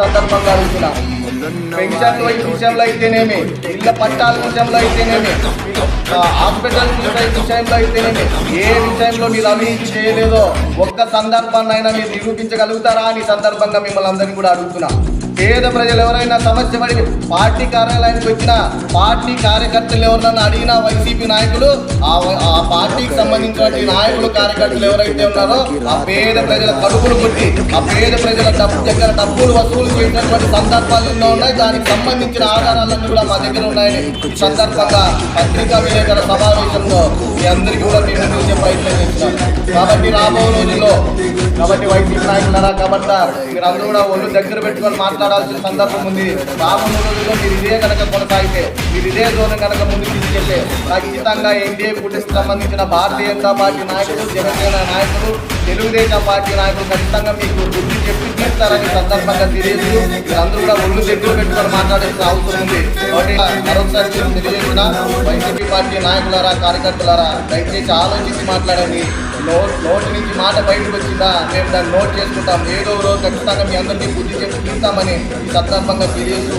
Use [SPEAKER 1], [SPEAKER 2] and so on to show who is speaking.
[SPEAKER 1] సందర్భంగా అడుగుతున్నా. పెన్షన్ విషయంలో అయితేనేమి, ఇళ్ల పట్టాల విషయంలో అయితేనేమి, హాస్పిటల్ విషయంలో అయితేనేమి, ఏ విషయంలో మీరు అవినీతి చేయలేదో ఒక్క సందర్భాన్ని అయినా మీరు నిరూపించగలుగుతారా అని సందర్భంగా మిమ్మల్ని అందరినీ కూడా అడుగుతున్నా. పేద ప్రజలు ఎవరైనా సమస్య పడి పార్టీ కార్యాలయానికి వచ్చిన పార్టీ కార్యకర్తలు ఎవరైనా అడిగినా వైసీపీ నాయకులు ఆ పార్టీకి సంబంధించిన నాయకులు కార్యకర్తలు ఎవరైతే ఉన్నారో ఆ పేద ప్రజల కడుపులు కొట్టి ఆ పేద ప్రజల దగ్గర డబ్బులు వసూలు చేసినటువంటి సందర్భాలు ఎన్నో ఉన్నాయి. దానికి సంబంధించిన ఆధారాలన్నీ కూడా మా దగ్గర ఉన్నాయని సందర్భంగా పత్రికా విలేకరుల సమావేశంలో మీ అందరికీ కూడా నిర్ణయించే ప్రయత్నం చేస్తున్నారు. కాబట్టి రాబో రోజుల్లో వైసీపీ నాయకులారా కాబట్టి మీరందరూ కూడా ఒళ్ళు దగ్గర పెట్టుకొని మాట్లాడాల్సిన సందర్భం ఉంది. రాబోయే రోజుల్లో మీరు ఇదే కనుక కొనసాగితే, మీరు ఇదే ధోరణి కనుక ముందుకు తీసుకెళ్తే ఖచ్చితంగా ఎన్డీఏ కూటమికి సంబంధించిన భారతీయ జనతా పార్టీ నాయకులు, జనసేన నాయకులు, తెలుగుదేశం పార్టీ నాయకులు ఖచ్చితంగా మీకు బుద్ధి చెప్పి తీస్తారని సందర్భంగా తెలియదు. మీరందరూ కూడా ఒళ్ళు దగ్గర పెట్టుకొని మాట్లాడాల్సిన అవసరం ఉంది. కాబట్టి మరొకసారి తెలియజేసిన వైసీపీ పార్టీ నాయకులారా, కార్యకర్తలారా, దయచేసి ఆలోచించి మాట్లాడండి. నోటి నుంచి మాట బయటకు వచ్చిందా మేము దాన్ని నోట్ చేసుకుంటాం. ఏదో రోజు ఖచ్చితంగా మీ అందరికీ బుద్ధి చెప్పి తీస్తామని ఈ సందర్భంగా తెలియజేస్తూ